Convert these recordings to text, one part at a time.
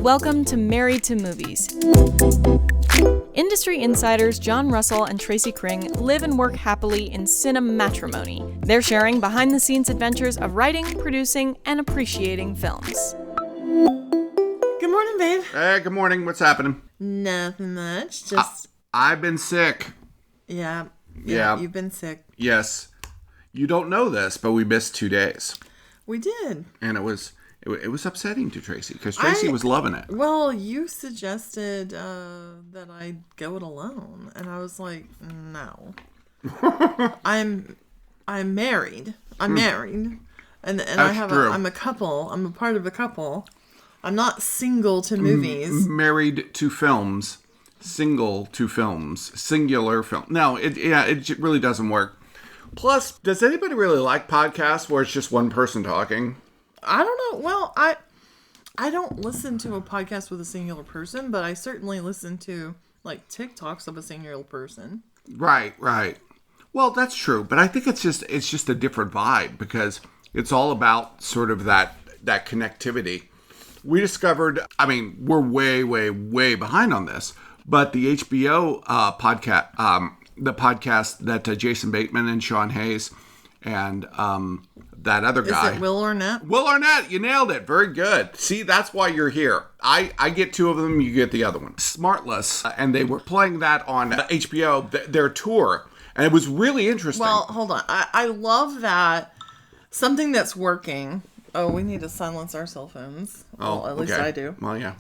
Welcome to Married to Movies. Industry insiders John Russell and Tracy Kring live and work happily in cinematrimony. They're sharing behind-the-scenes adventures of writing, producing, and appreciating films. Good morning, babe. Hey, good morning. What's happening? Nothing much. Just I've been sick. Yeah. You've been sick. Yes. You don't know this, but we missed 2 days. We did. And it was upsetting to Tracy because Tracy was loving it. Well, you suggested that I go it alone, and I was like, no. I'm married. I'm married, and I'm a couple. I'm a part of a couple. I'm not single to movies. Married to films, single to films, singular film. No, it really doesn't work. Plus, does anybody really like podcasts where it's just one person talking? I don't know. Well, I don't listen to a podcast with a singular person, but I certainly listen to like TikToks of a singular person. Right. Well, that's true, but I think it's just a different vibe because it's all about sort of that connectivity. We discovered, we're way behind on this, but the HBO podcast, the podcast that Jason Bateman and Sean Hayes and that other guy. Is it Will Arnett? Will Arnett, you nailed it. Very good. See, that's why you're here. I get two of them, you get the other one. Smartless, and they were playing that on HBO, their tour, and it was really interesting. Well, hold on. I love that. Something that's working. Oh, we need to silence our cell phones. Oh, well, at least okay. I do. Well, yeah.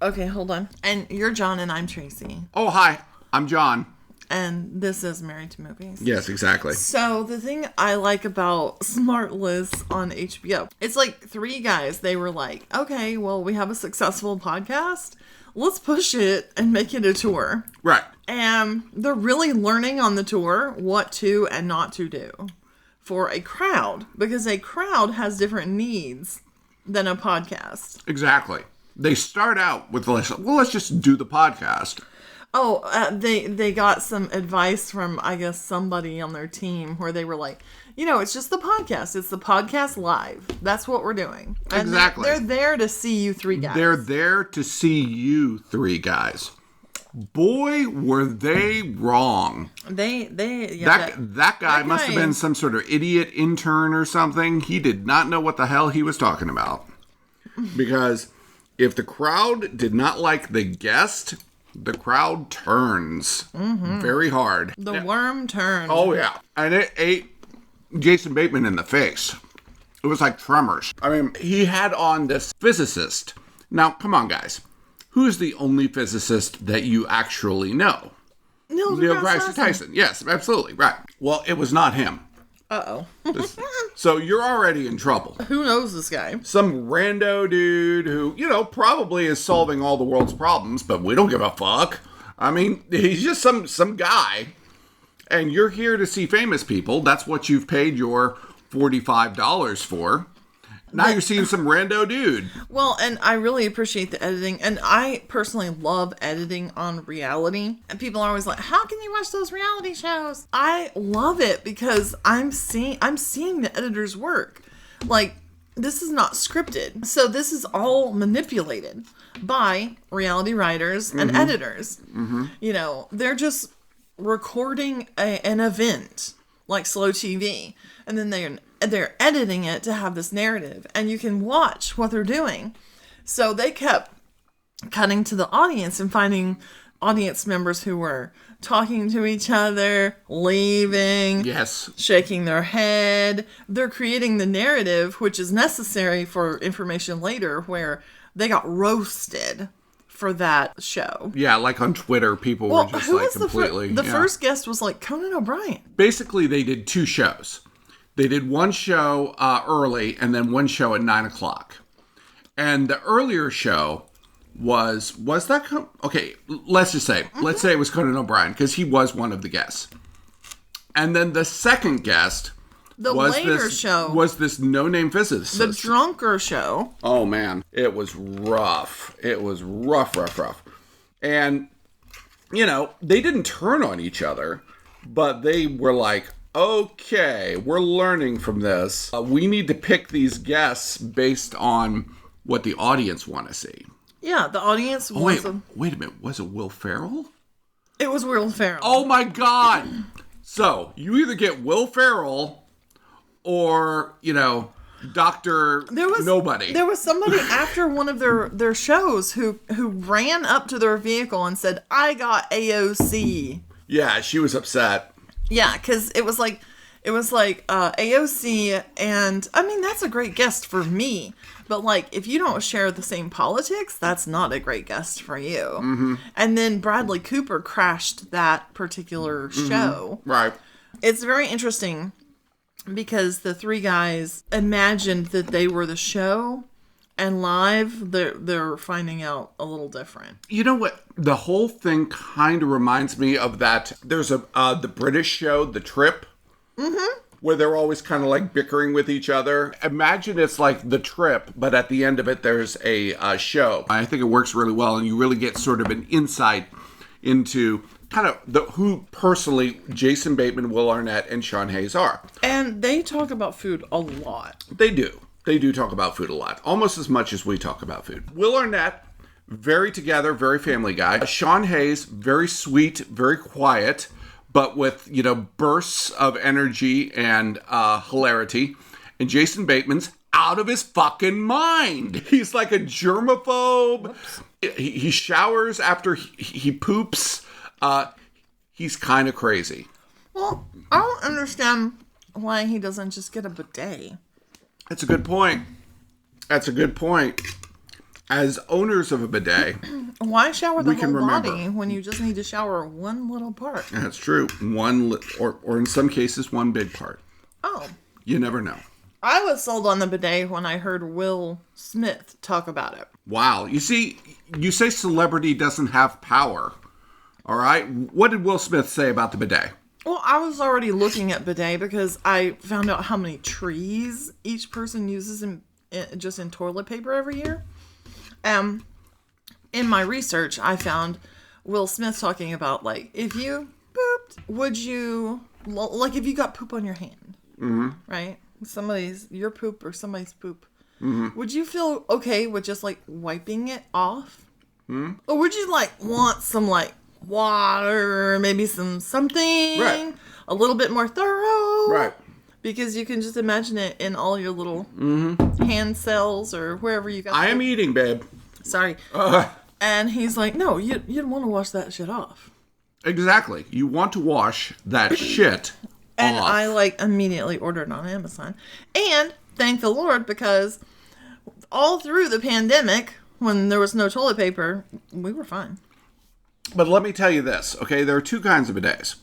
Okay, hold on. And you're John and I'm Tracy. Oh, hi. I'm John. And this is Married to Movies. Yes, exactly. So the thing I like about Smartless on HBO, it's like three guys. They were like, okay, well, we have a successful podcast. Let's push it and make it a tour. Right. And they're really learning on the tour what to and not to do for a crowd, because a crowd has different needs than a podcast. Exactly. They start out with, let's just do the podcast. Oh, they got some advice from, I guess, somebody on their team where they were like, it's just the podcast. It's the podcast live. That's what we're doing. And exactly. They're there to see you three guys. They're there to see you three guys. Boy, were they wrong. That guy must have been some sort of idiot intern or something. He did not know what the hell he was talking about. Because if the crowd did not like the guest, the crowd turns very hard. The worm turns. Oh, yeah. And it ate Jason Bateman in the face. It was like Tremors. He had on this physicist. Now, come on, guys. Who's the only physicist that you actually know? Neil deGrasse Tyson. Yes, absolutely. Right. Well, it was not him. Uh-oh. So you're already in trouble. Who knows this guy? Some rando dude who, probably is solving all the world's problems, but we don't give a fuck. He's just some guy. And you're here to see famous people. That's what you've paid your $45 for. Now you're seeing some rando dude. Well, and I really appreciate the editing. And I personally love editing on reality. And people are always like, how can you watch those reality shows? I love it because I'm seeing the editor's work. Like, this is not scripted. So this is all manipulated by reality writers and editors. Mm-hmm. They're just recording an event like slow TV. And then they're editing it to have this narrative, and you can watch what they're doing. So they kept cutting to the audience and finding audience members who were talking to each other, leaving, yes, shaking their head. They're creating the narrative, which is necessary for information later, where they got roasted for that show. Yeah, like on Twitter, people were just like completely... The first guest was like Conan O'Brien. Basically, they did two shows. They did one show early and then one show at 9 o'clock. And the earlier show was that... Okay, let's just say. Mm-hmm. Let's say it was Conan O'Brien because he was one of the guests. And then the second guest... was this no-name physicist. The drunker show. Oh, man. It was rough. It was rough. And, they didn't turn on each other, but they were like, okay, we're learning from this. We need to pick these guests based on what the audience want to see. Yeah, the audience wait a minute. Was it Will Ferrell? It was Will Ferrell. Oh my God. So, you either get Will Ferrell or, Dr. Nobody. There was somebody after one of their shows who ran up to their vehicle and said, "I got AOC." Yeah, she was upset. Yeah, because it was like AOC, and I mean, that's a great guest for me. But like, if you don't share the same politics, that's not a great guest for you. Mm-hmm. And then Bradley Cooper crashed that particular show. Right. It's very interesting because the three guys imagined that they were the show, and live, they're finding out a little different. You know what? The whole thing kind of reminds me of that. There's the British show, The Trip, where they're always kind of like bickering with each other. Imagine it's like The Trip, but at the end of it, there's a show. I think it works really well, and you really get sort of an insight into kind of who personally Jason Bateman, Will Arnett, and Sean Hayes are. And they talk about food a lot. They do. They do talk about food a lot. Almost as much as we talk about food. Will Arnett, very together, very family guy. Sean Hayes, very sweet, very quiet, but with, bursts of energy and hilarity. And Jason Bateman's out of his fucking mind. He's like a germaphobe. He showers after he poops. He's kind of crazy. Well, I don't understand why he doesn't just get a bidet. That's a good point. As owners of a bidet, why shower the whole body when you just need to shower one little part? That's true. Or in some cases, one big part. Oh. You never know. I was sold on the bidet when I heard Will Smith talk about it. Wow. You see, you say celebrity doesn't have power. All right. What did Will Smith say about the bidet? Well, I was already looking at bidet because I found out how many trees each person uses just in toilet paper every year. In my research, I found Will Smith talking about, like, if you pooped, would you, like, if you got poop on your hand, right? Your poop or somebody's poop. Mm-hmm. Would you feel okay with just, like, wiping it off? Mm-hmm. Or would you, like, want some, like, water, maybe something right. a little bit more thorough? Right. Because you can just imagine it in all your little hand cells or wherever you got. I am eating, babe. Sorry. And he's like, no, you'd want to wash that shit off. Exactly. You want to wash that shit and off. I, like, immediately ordered on Amazon. And thank the Lord, because all through the pandemic, when there was no toilet paper, we were fine. But let me tell you this, okay? There are two kinds of bidets.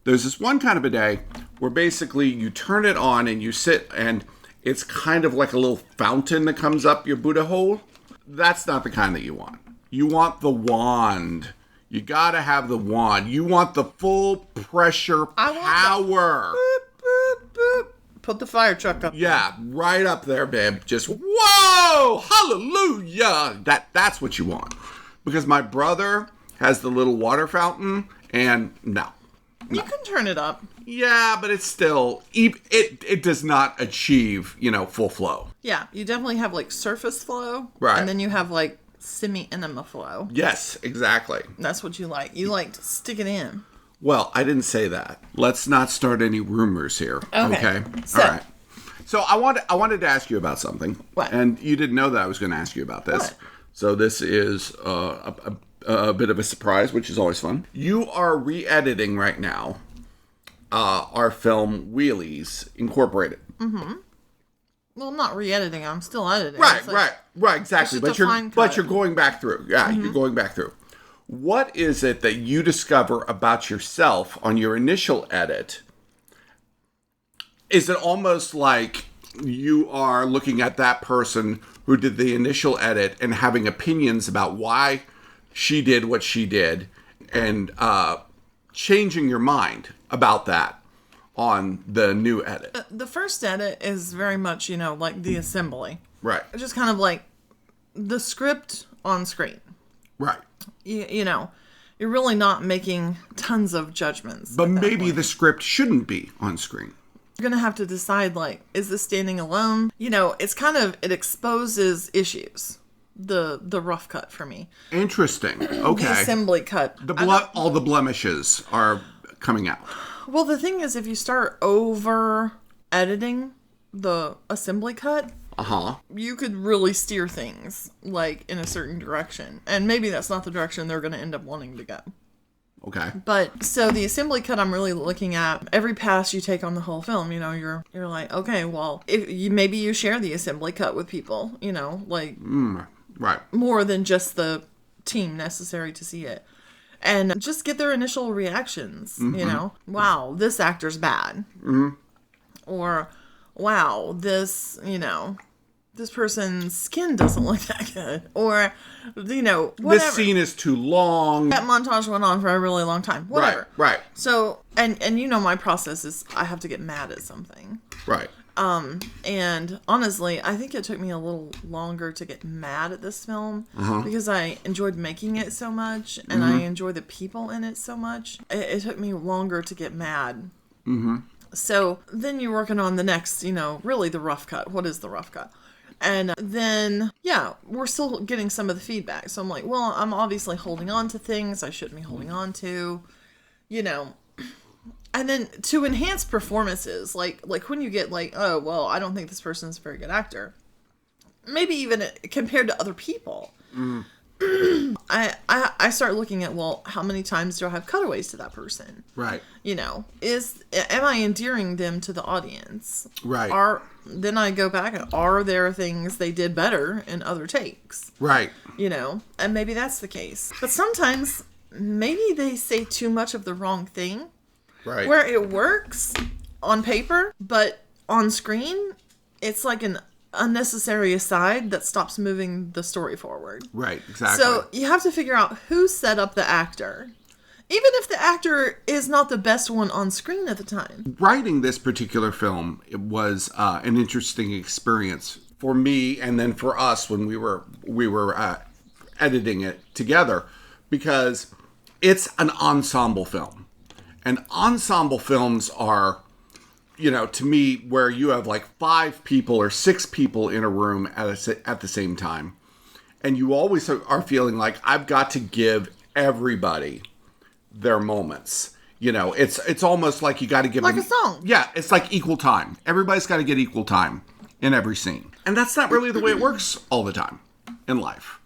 There's this one kind of bidet where basically you turn it on and you sit and it's kind of like a little fountain that comes up your Buddha hole. That's not the kind that you want. You want the wand. You gotta have the wand. You want the full pressure power. Boop, boop, boop. Put the fire truck up. Yeah, right up there, babe. Just, whoa, hallelujah. That's what you want. Because my brother has the little water fountain, and no. You can turn it up. Yeah, but it's still, it does not achieve, full flow. Yeah, you definitely have, like, surface flow. Right. And then you have, like, semi-enema flow. Yes, exactly. That's what you like. You like to stick it in. Well, I didn't say that. Let's not start any rumors here. Okay? So, all right. So I wanted to ask you about something. What? And you didn't know that I was going to ask you about this. What? So this is a bit of a surprise, which is always fun. You are re-editing right now our film Wheelies Incorporated. Mm-hmm. Well, I'm not re-editing. I'm still editing. Right, exactly. But you're going back through. Yeah, Mm-hmm. You're going back through. What is it that you discover about yourself on your initial edit? Is it almost like you are looking at that person who did the initial edit and having opinions about why she did what she did and changing your mind about that on the new edit? The first edit is very much, like the assembly. Right. It's just kind of like the script on screen. Right. You're really not making tons of judgments. But maybe the script shouldn't be on screen. You're going to have to decide, like, is this standing alone? It exposes issues. the rough cut for me. Interesting. Okay. The assembly cut. All the blemishes are coming out. Well, the thing is, if you start over editing the assembly cut, you could really steer things like in a certain direction, and maybe that's not the direction they're going to end up wanting to go. Okay. But so the assembly cut, I'm really looking at every pass you take on the whole film. You know, you're like, okay, well, if you maybe you share the assembly cut with people. You know, like right, more than just the team necessary to see it, and just get their initial reactions. Mm-hmm. You know, wow, this actor's bad, or wow, this this person's skin doesn't look that good. Or, whatever. This scene is too long. That montage went on for a really long time. Whatever. Right. So, and my process is I have to get mad at something. Right. And honestly, I think it took me a little longer to get mad at this film because I enjoyed making it so much and I enjoy the people in it so much. It took me longer to get mad. Mm-hmm. So then you're working on the next, really the rough cut. What is the rough cut? And then, we're still getting some of the feedback. So I'm like, well, I'm obviously holding on to things I shouldn't be holding on to, And then to enhance performances, like when you get like, oh, well, I don't think this person's a very good actor. Maybe even compared to other people. I start looking at, well, how many times do I have cutaways to that person? Right. Am I endearing them to the audience? Right. Then I go back and are there things they did better in other takes? Right. And maybe that's the case. But sometimes maybe they say too much of the wrong thing. Right. Where it works on paper, but on screen, it's like an unnecessary aside that stops moving the story forward. Right, exactly. So you have to figure out who set up the actor. Even if the actor is not the best one on screen at the time. Writing this particular film, it was an interesting experience for me and then for us when we were editing it together, because it's an ensemble film. And ensemble films are, to me, where you have like 5 people or 6 people in a room at the same time. And you always are feeling like, I've got to give everybody their moments. It's almost like you got to give like them, a song. Yeah, it's like equal time. Everybody's got to get equal time in every scene. And that's not really the way it works all the time in life.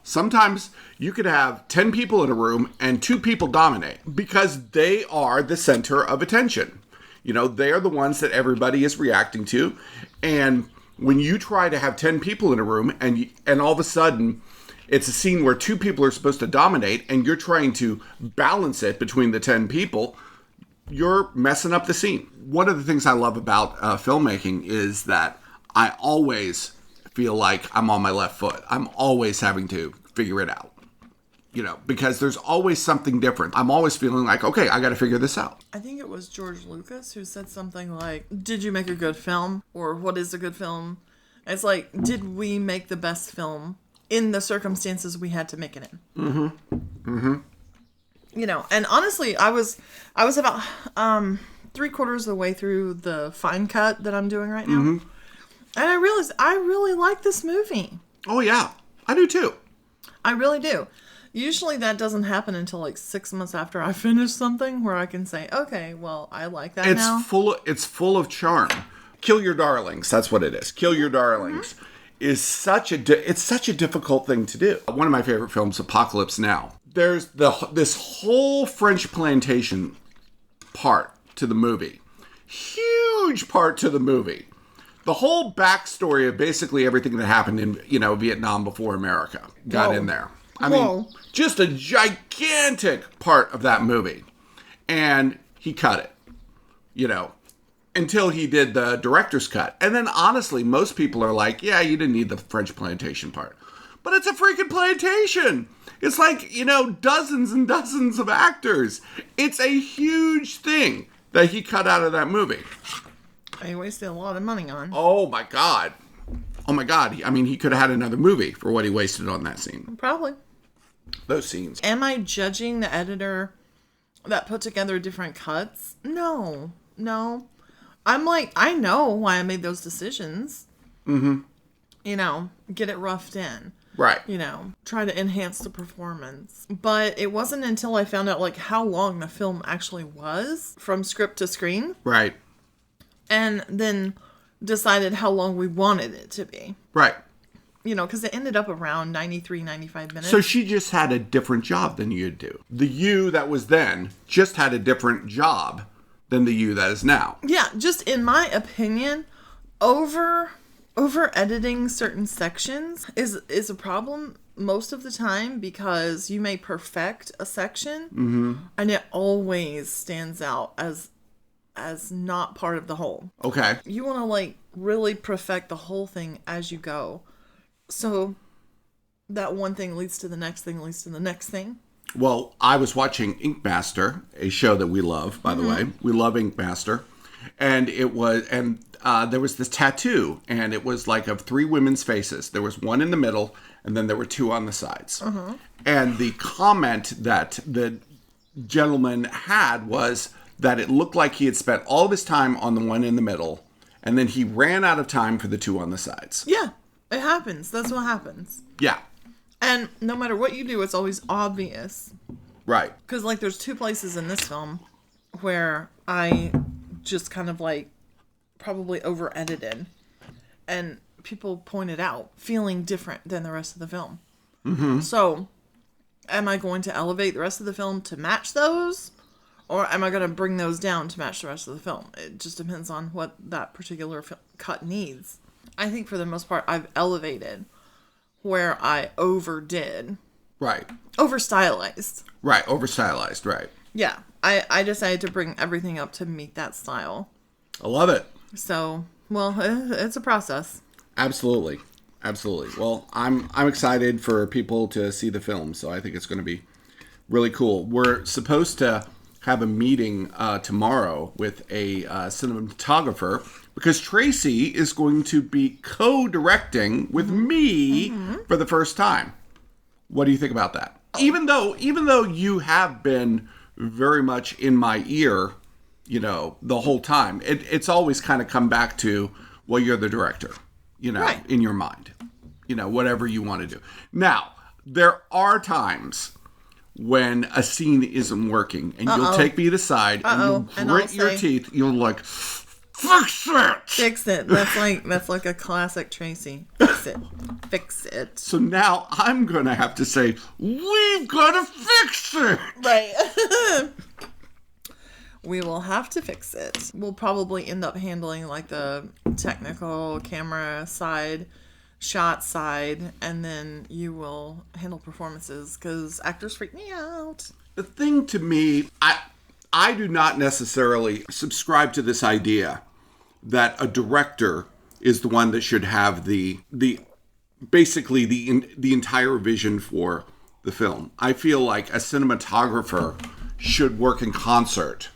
Sometimes you could have 10 people in a room and 2 people dominate because they are the center of attention. They are the ones that everybody is reacting to. And when you try to have 10 people in a room and all of a sudden it's a scene where 2 people are supposed to dominate and you're trying to balance it between the 10 people, you're messing up the scene. One of the things I love about filmmaking is that I always feel like I'm on my left foot. I'm always having to figure it out, because there's always something different. I'm always feeling like, okay, I got to figure this out. I think it was George Lucas who said something like, did you make a good film? Or what is a good film? It's like, did we make the best film in the circumstances we had to make it in? Mm-hmm. Mm-hmm. And honestly, I was about 3/4 of the way through the fine cut that I'm doing right now. Mm-hmm. And I realized I really like this movie. Oh, yeah. I do, too. I really do. Usually that doesn't happen until like 6 months after I finish something where I can say, okay, well, I like that now. It's full of charm. Kill Your Darlings. That's what it is. Kill Your Darlings is such a difficult thing to do. One of my favorite films, Apocalypse Now. There's this whole French plantation part to the movie. Huge part to the movie. The whole backstory of basically everything that happened in, Vietnam before America got in there. I mean, just a gigantic part of that movie. And he cut it, until he did the director's cut. And then honestly, most people are like, yeah, you didn't need the French plantation part. But it's a freaking plantation. It's like, dozens and dozens of actors. It's a huge thing that he cut out of that movie. He wasted a lot of money on. Oh my God. I mean, he could have had another movie for what he wasted on that scene. Probably. Those scenes. Am I judging the editor that put together different cuts? No. I'm like, I know why I made those decisions. Mm-hmm. Get it roughed in. Right. Try to enhance the performance. But it wasn't until I found out, like, how long the film actually was from script to screen. Right. And then decided how long we wanted it to be. Right. Because it ended up around 93, 95 minutes. So she just had a different job than you do. The you that was then just had a different job than the you that is now. Yeah, just in my opinion, over editing certain sections is a problem most of the time, because you may perfect a section and it always stands out as not part of the whole. Okay. You want to, like, really perfect the whole thing as you go. So that one thing leads to the next thing, leads to the next thing. Well, I was watching Ink Master, a show that we love, by the way. We love Ink Master. And there was this tattoo, and it was like of 3 women's faces. There was one in the middle, and then there were 2 on the sides. And the comment that the gentleman had was that it looked like he had spent all of his time on the one in the middle, and then he ran out of time for the 2 on the sides. Yeah, it happens. That's what happens. Yeah. And no matter what you do, it's always obvious. Right. Because, like, there's 2 places in this film where I just kind of, like, probably over-edited. And people pointed out feeling different than the rest of the film. So, am I going to elevate the rest of the film to match those? Or am I going to bring those down to match the rest of the film? It just depends on what that particular cut needs. I think for the most part, I've elevated where I overdid. Right. Over-stylized. Right. Over-stylized. Right. Yeah. I decided to bring everything up to meet that style. I love it. So, well, it's a process. Absolutely. Absolutely. Well, I'm excited for people to see the film, so I think it's going to be really cool. We're supposed to have a meeting tomorrow with a cinematographer, because Tracy is going to be co-directing with me for the first time. What do you think about that? Even though you have been very much in my ear, the whole time, it's always kind of come back to, well, you're the director, right. In your mind, whatever you want to do. Now, there are times when a scene isn't working, and you'll take me aside and you'll grit your teeth. You'll like, fix it. Fix it. That's like a classic Tracy. Fix it. Fix it. So now I'm gonna have to say, we've got to fix it. Right. We will have to fix it. We'll probably end up handling, like, the technical camera side, shot side, and then you will handle performances, because actors freak me out. The thing to me, I do not necessarily subscribe to this idea that a director is the one that should have the basically the entire vision for the film. I feel like a cinematographer should work in concert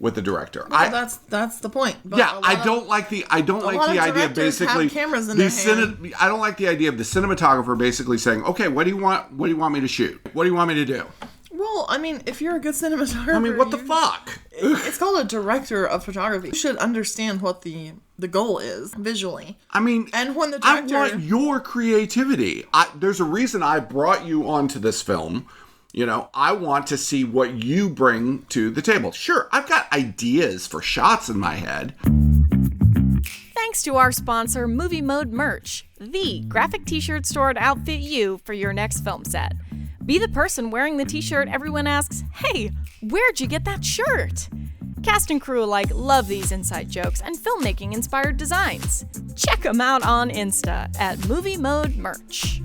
with the director. Well, that's the point. But yeah, I don't like the idea of basically cameras in their hand. I don't like the idea of the cinematographer basically saying, "Okay, what do you want me to shoot? What do you want me to do?" Well, I mean, if you're a good cinematographer, what the fuck? It's called a director of photography. You should understand what the goal is visually. I mean, and when the director, I want your creativity. There's a reason I brought you onto this film. I want to see what you bring to the table. Sure, I've got ideas for shots in my head. Thanks to our sponsor, Movie Mode Merch, the graphic t-shirt store to outfit you for your next film set. Be the person wearing the t-shirt everyone asks, "Hey, where'd you get that shirt?" Cast and crew alike love these inside jokes and filmmaking-inspired designs. Check them out on Insta at Movie Mode Merch.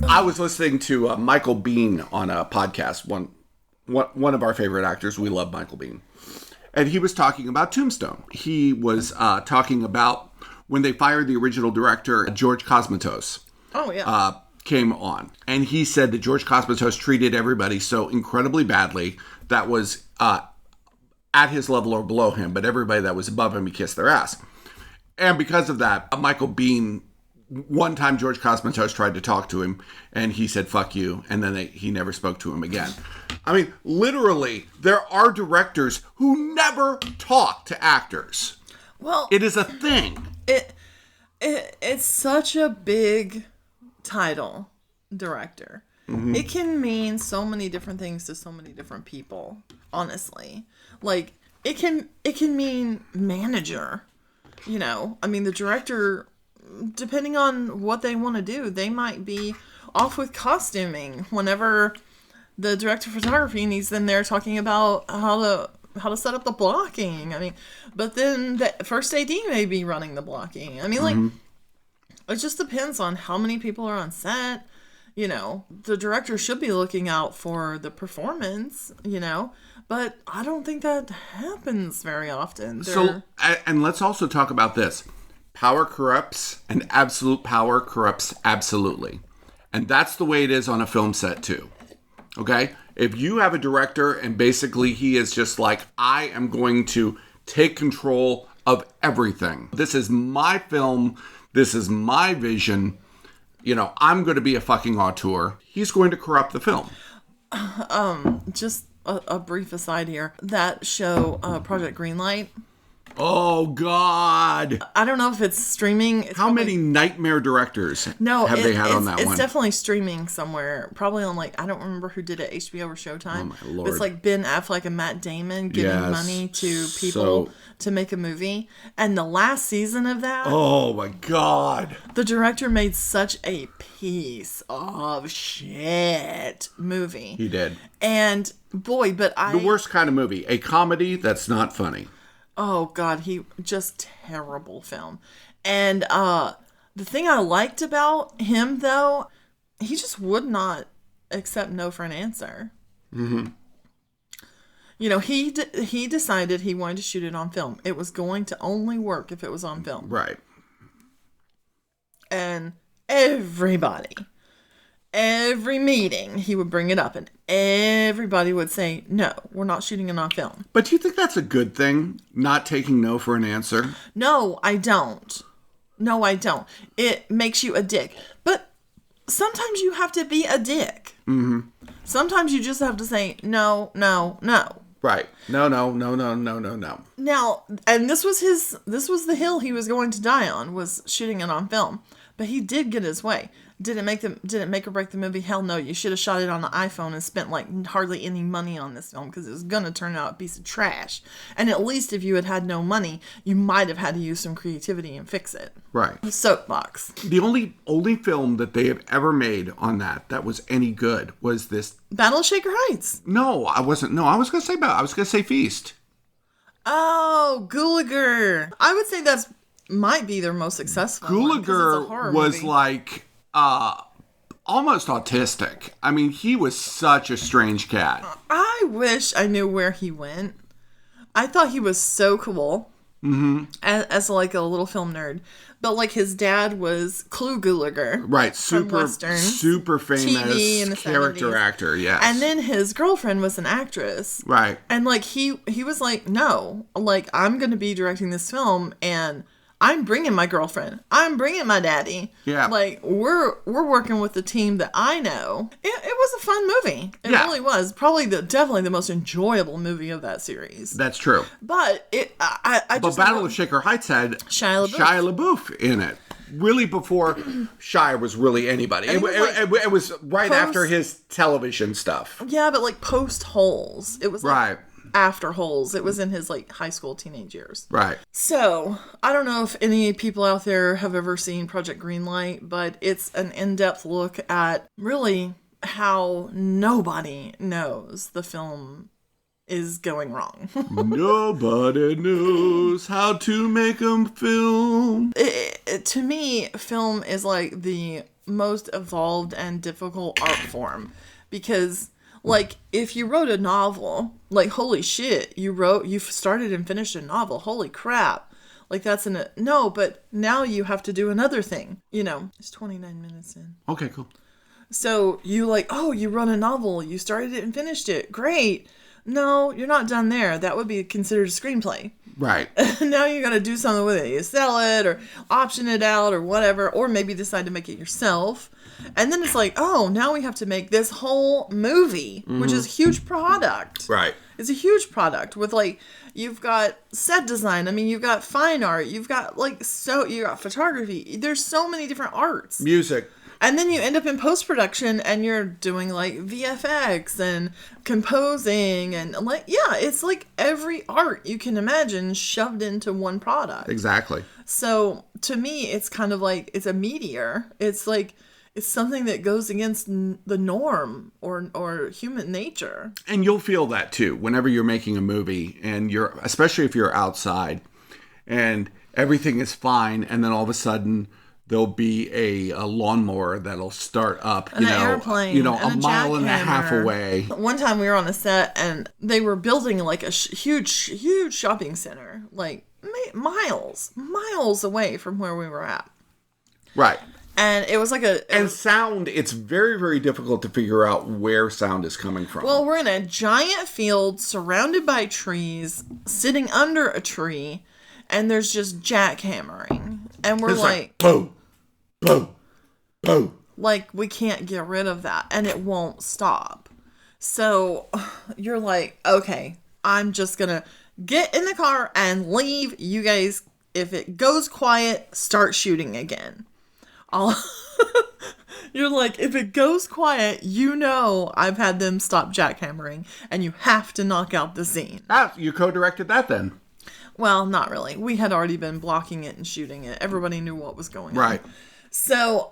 I was listening to Michael Biehn on a podcast, one of our favorite actors. We love Michael Biehn. And he was talking about Tombstone. He was talking about when they fired the original director, George Cosmatos. Oh, yeah. Came on. And he said that George Cosmatos treated everybody so incredibly badly that was at his level or below him, but everybody that was above him, he kissed their ass. And because of that, Michael Biehn, one time George Cosmatos tried to talk to him, and he said, "Fuck you," and then he never spoke to him again. I mean, literally, there are directors who never talk to actors. Well, it is a thing. It's such a big title, director. Mm-hmm. It can mean so many different things to so many different people, honestly. Like, it can mean manager. You know, I mean, the director, depending on what they want to do, they might be off with costuming whenever the director of photography needs them there talking about how to set up the blocking. I mean, but then the first AD may be running the blocking. I mean, like, it just depends on how many people are on set. You know, the director should be looking out for the performance, you know, but I don't think that happens very often. So, and let's also talk about this. Power corrupts, and absolute power corrupts absolutely. And that's the way it is on a film set too. Okay? If you have a director and basically he is just like, I am going to take control of everything. This is my film. This is my vision. You know, I'm going to be a fucking auteur. He's going to corrupt the film. Just a brief aside here. That show, Project Greenlight. Oh, God. I don't know if it's streaming. How many nightmare directors have they had on that one? It's definitely streaming somewhere. Probably on, like, I don't remember who did it, HBO or Showtime. Oh, my Lord. But it's like Ben Affleck and Matt Damon giving money to people to make a movie. And the last season of that... Oh, my God. The director made such a piece of shit movie. He did. And, boy, but The worst kind of movie. A comedy that's not funny. Oh, God, just terrible film. And the thing I liked about him, though, he just would not accept no for an answer. Mm-hmm. You know, he decided he wanted to shoot it on film. It was going to only work if it was on film. Right. And every meeting, he would bring it up, and everybody would say, no, we're not shooting it on film. But do you think that's a good thing, not taking no for an answer? No, I don't. It makes you a dick. But sometimes you have to be a dick. Mm-hmm. Sometimes you just have to say, no. Right. No. Now, and this was the hill he was going to die on, was shooting it on film. But he did get his way. Did it make or break the movie? Hell no. You should have shot it on the iPhone and spent like hardly any money on this film because it was going to turn out a piece of trash. And at least if you had no money, you might have had to use some creativity and fix it. Right. Soapbox. The only film that they have ever made on that was any good was this Battle of Shaker Heights. No, I wasn't. No, I was going to say Feast. Oh, Gulager. I would say that's might be their most successful. Gulager was like almost autistic. I mean, he was such a strange cat. I wish I knew where he went. I thought he was so cool. Mm-hmm. As like a little film nerd. But like his dad was Clu Gulager. Right. Super famous character actor. Yes. And then his girlfriend was an actress. Right. And like he was like, no, like I'm going to be directing this film and I'm bringing my girlfriend. I'm bringing my daddy. Yeah. Like, we're working with the team that I know. It was a fun movie. It really was. Probably definitely the most enjoyable movie of that series. That's true. But But Battle of Shaker Heights had Shia LaBeouf in it. Really before Shia was really anybody. It was right after his television stuff. Yeah, but like post Holes. It was like... Right. After Holes. It was in his like high school teenage years. Right. So, I don't know if any people out there have ever seen Project Greenlight, but it's an in-depth look at really how nobody knows the film is going wrong. Nobody knows how to make them film. To me, film is like the most evolved and difficult art form because... Like, if you wrote a novel, like, holy shit, you started and finished a novel, holy crap. Like, no, but now you have to do another thing, you know. It's 29 minutes in. Okay, cool. So, you wrote a novel, you started it and finished it, great. No, you're not done there. That would be considered a screenplay. Right. Now you got to do something with it. You sell it or option it out or whatever, or maybe decide to make it yourself. And then it's like, oh, now we have to make this whole movie, which is a huge product. Right. It's a huge product with like, you've got set design. I mean, you've got fine art. You've got you got photography. There's so many different arts. Music. And then you end up in post-production and you're doing like VFX and composing and like, yeah, it's like every art you can imagine shoved into one product. Exactly. So to me, it's kind of like, it's a meteor. It's like, it's something that goes against the norm or human nature. And you'll feel that too whenever you're making a movie, and especially if you're outside and everything is fine, and then all of a sudden there'll be a lawnmower that'll start up, an airplane, a mile and a half away. One time we were on a set and they were building like a huge shopping center, like miles away from where we were at. Right. And it was like sound, it's very, very difficult to figure out where sound is coming from. Well, we're in a giant field surrounded by trees, sitting under a tree, and there's just jackhammering. And we're like, boom, boom, boom. Like, we can't get rid of that, and it won't stop. So you're like, okay, I'm just gonna get in the car and leave. You guys, if it goes quiet, start shooting again. You're like, if it goes quiet, I've had them stop jackhammering, and you have to knock out the scene. Ah, you co-directed that then? Well, not really. We had already been blocking it and shooting it. Everybody knew what was going on. Right. So,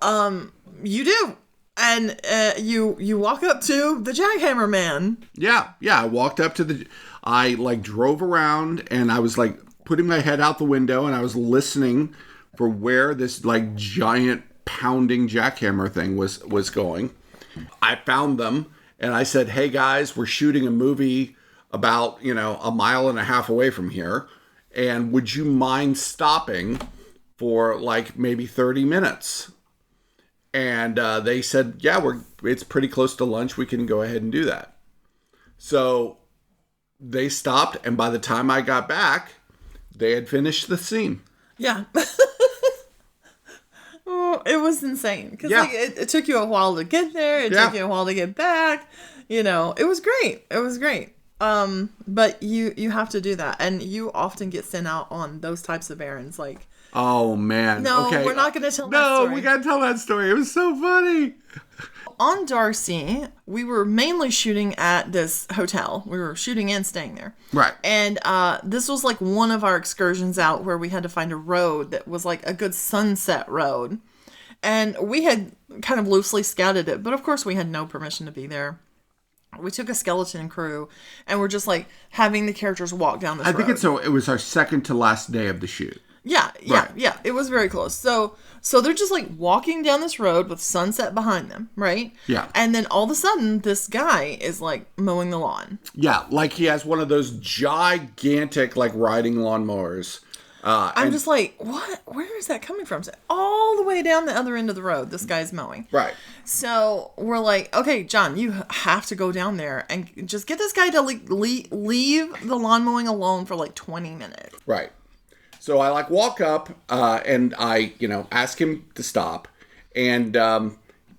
you do. And you walk up to the jackhammer man. Yeah. I walked up to I drove around, and I was putting my head out the window, and I was listening for where this giant pounding jackhammer thing was going. I found them, and I said, hey guys, we're shooting a movie about, a mile and a half away from here. And would you mind stopping for maybe 30 minutes? And they said, yeah, it's pretty close to lunch. We can go ahead and do that. So they stopped. And by the time I got back, they had finished the scene. Yeah. Oh, it was insane. Because it took you a while to get there. It took you a while to get back. It was great. It was great. But you have to do that. And you often get sent out on those types of errands. Oh, man. No, okay. We're not going to tell that story. No, we got to tell that story. It was so funny. On Darcy, we were mainly shooting at this hotel. We were shooting and staying there. Right. And this was one of our excursions out where we had to find a road that was a good sunset road. And we had kind of loosely scouted it, but of course we had no permission to be there. We took a skeleton crew, and we're just having the characters walk down this road. I think it was our second to last day of the shoot. Yeah. It was very close. So they're just walking down this road with sunset behind them, right? Yeah. And then all of a sudden, this guy is mowing the lawn. Yeah, he has one of those gigantic riding lawnmowers. I'm just what? Where is that coming from? So all the way down the other end of the road, this guy's mowing. Right. So we're okay, John, you have to go down there and just get this guy to leave the lawn mowing alone for 20 minutes. Right. So I walk up and I, ask him to stop. And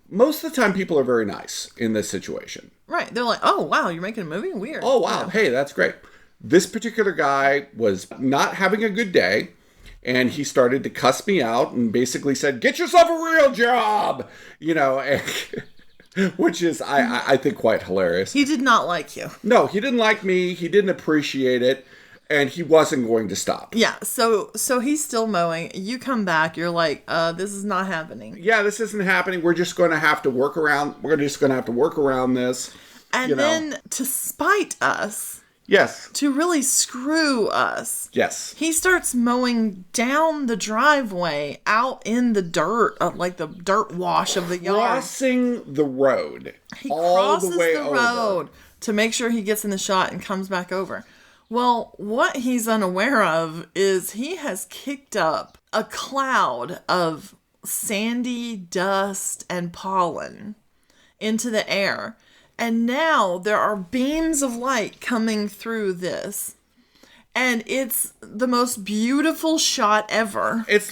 most of the time people are very nice in this situation. Right. They're oh, wow, you're making a movie? Weird. Oh, wow. Hey, that's great. This particular guy was not having a good day. And he started to cuss me out and basically said, get yourself a real job, which is, I think, quite hilarious. He did not like you. No, he didn't like me. He didn't appreciate it. And he wasn't going to stop. Yeah, so he's still mowing. You come back. You're this is not happening. Yeah, this isn't happening. We're just going to have to work around. We're just going to have to work around this. And then to spite us. Yes. To really screw us. Yes. He starts mowing down the driveway out in the dirt, the dirt wash of the yard. Crossing the road. He all crosses the way the road to make sure he gets in the shot and comes back over. Well, what he's unaware of is he has kicked up a cloud of sandy dust and pollen into the air. And now there are beams of light coming through this. And it's the most beautiful shot ever. It's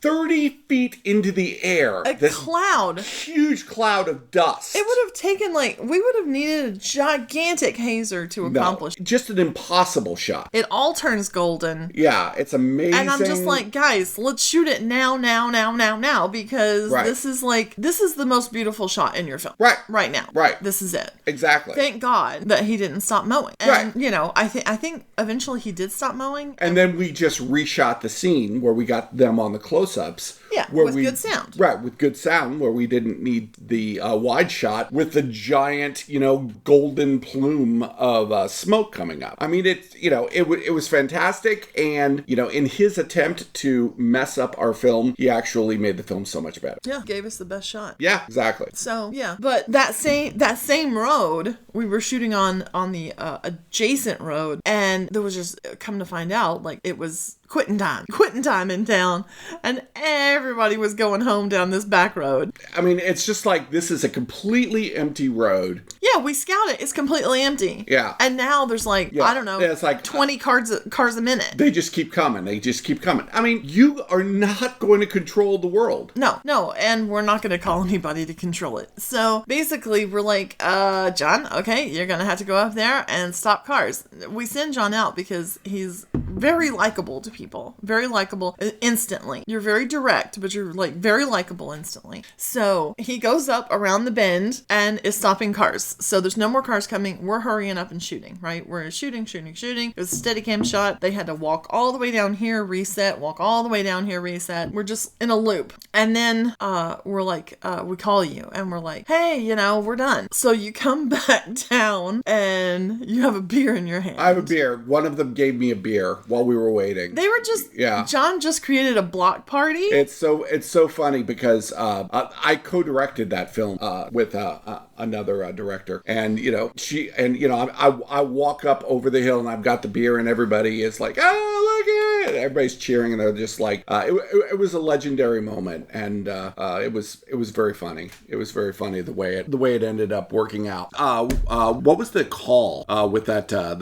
30 feet into the air. A cloud. Huge cloud of dust. It would have taken, we would have needed a gigantic hazer to accomplish. Just an impossible shot. It all turns golden. Yeah, it's amazing. And I'm just like, guys, let's shoot it now, because this is the most beautiful shot in your film. Right now. Right. This is it. Exactly. Thank God that he didn't stop mowing. And, I think eventually he did stop mowing. And then we just reshot the scene where we got them on the close-ups. Yeah, with good sound. Right, with good sound, where we didn't need the wide shot with the giant, golden plume of smoke coming up. I mean, it was fantastic, and, in his attempt to mess up our film, he actually made the film so much better. Yeah, gave us the best shot. Yeah, exactly. So, yeah. But that same road, we were shooting on the adjacent road, and there was just, come to find out, it was quitting time in town, and everybody was going home down this back road. I mean, it's just this is a completely empty road. Yeah, we scout it. It's completely empty. Yeah. And now there's I don't know, it's 20 cars a minute. They just keep coming. I mean, you are not going to control the world. No, and we're not going to call anybody to control it. So basically, we're like, John, okay, you're going to have to go up there and stop cars. We send John out because he's very likable to people. Very likable instantly. You're very direct, but you're very likable instantly. So he goes up around the bend and is stopping cars. So there's no more cars coming. We're hurrying up and shooting, right? We're shooting. It was a steady cam shot. They had to walk all the way down here, reset, walk all the way down here, reset. We're just in a loop. And then we're like, we call you and we're like, hey, we're done. So you come back down and you have a beer in your hand. I have a beer. One of them gave me a beer while we were waiting. They were just, John just created a block party. It's so funny because I co-directed that film with another director, and I walk up over the hill and I've got the beer and everybody is like, oh, look at it, everybody's cheering and they're just like, it was a legendary moment, and it was very funny. It was very funny the way it ended up working out. What was the call with that guy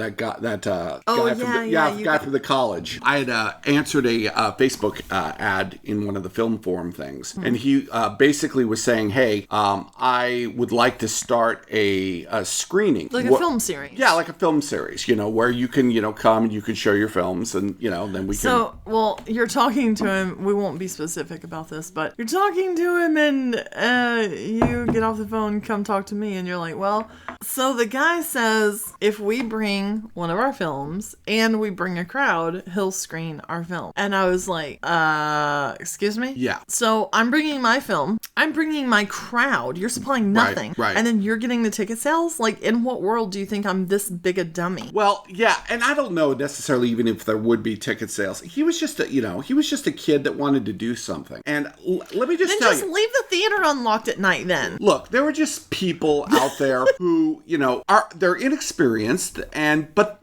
from the college? I had answered a Facebook ad in one of the film forum things, and he basically was saying, hey, I would like to start a screening. Like a film series. Yeah, like a film series, where you can, come and you can show your films, and, then we can... So, well, you're talking to him, we won't be specific about this, but you're talking to him and you get off the phone, come talk to me, and you're like, well, so the guy says if we bring one of our films and we bring a crowd, he'll screen our film. And I was like, excuse me? Yeah. So I'm bringing my film. I'm bringing my crowd. You're supplying nothing. Right. And then you're getting the ticket sales? In what world do you think I'm this big a dummy? Well, yeah. And I don't know necessarily even if there would be ticket sales. He was just a kid that wanted to do something. And let me just tell you. Then just leave the theater unlocked at night then. Look, there were just people out there who, they're inexperienced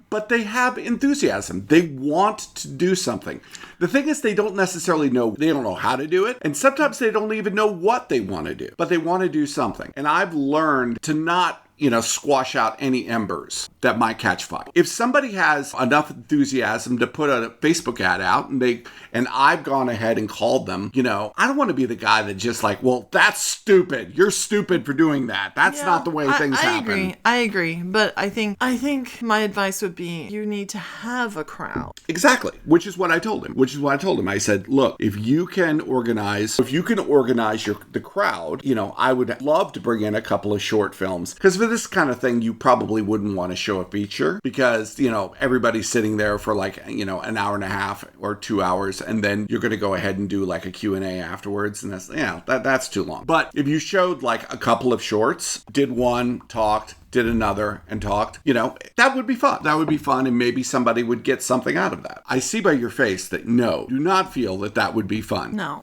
but they have enthusiasm. They want to do something. The thing is, they don't necessarily know, they don't know how to do it. And sometimes they don't even know what they want to do, but they want to do something. And I've learned to not, squash out any embers that might catch fire. If somebody has enough enthusiasm to put a Facebook ad out and I've gone ahead and called them, I don't want to be the guy that just well, that's stupid. You're stupid for doing that. That's not the way things happen. I agree. But I think my advice would be you need to have a crowd. Exactly. Which is what I told him. I said, look, if you can organize the crowd, I would love to bring in a couple of short films, because for this kind of thing, you probably wouldn't want to show a feature because, everybody's sitting there for an hour and a half or 2 hours, and then you're going to go ahead and do a Q&A afterwards, and that's too long. But if you showed a couple of shorts, did one, talked, did another, and talked, that would be fun. That would be fun, and maybe somebody would get something out of that. I see by your face that no, do not feel that would be fun. No.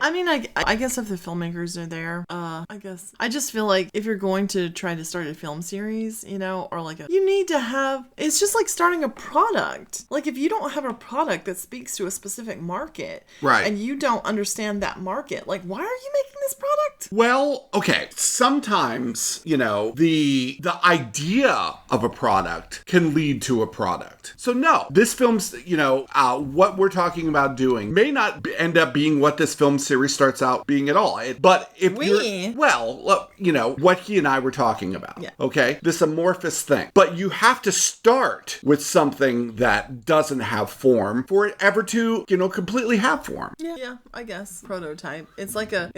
I mean, I guess if the filmmakers are there, I just feel like if you're going to try to start a film series, or you need to have, it's just like starting a product. If you don't have a product that speaks to a specific market, right, and you don't understand that market, why are you making this product? Well, okay. Sometimes, the idea of a product can lead to a product. So no, this film's, what we're talking about doing may not end up being what this film series starts out being at all. But if what he and I were talking about, okay? This amorphous thing. But you have to start with something that doesn't have form for it ever to, completely have form. Yeah, I guess. Prototype. It's like a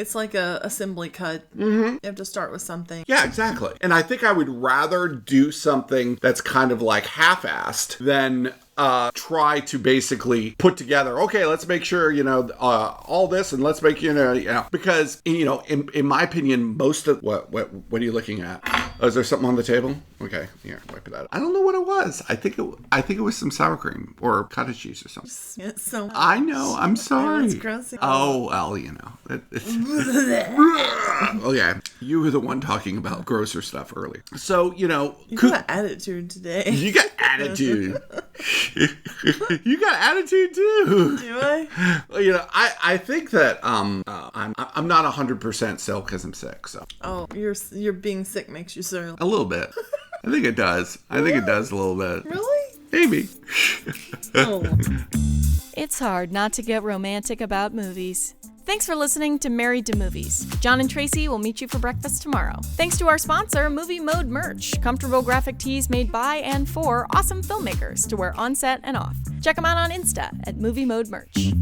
assembly cut. Mm-hmm. You have to start with something. Yeah, exactly. And I think I would rather do something that's kind of like half-assed than try to basically put together, okay, let's make sure, all this, and let's make, because, in my opinion, most of what are you looking at? Oh, is there something on the table? Okay, here, wipe it out. I don't know what it was. I think it was some sour cream or cottage cheese or something. It's so I know, I'm sorry. It's gross. Oh, well, okay, you were the one talking about grosser stuff earlier. So, you got attitude today. You got attitude. You got attitude too. Do I? Well, I think that I'm not 100% silk because I'm sick. So. Oh, you're being sick makes you surly. A little bit. I think it does. I think it does a little bit. Really? Maybe. Oh. It's hard not to get romantic about movies. Thanks for listening to Married to Movies. John and Tracy will meet you for breakfast tomorrow. Thanks to our sponsor, Movie Mode Merch, comfortable graphic tees made by and for awesome filmmakers to wear on set and off. Check them out on Insta at Movie Mode Merch.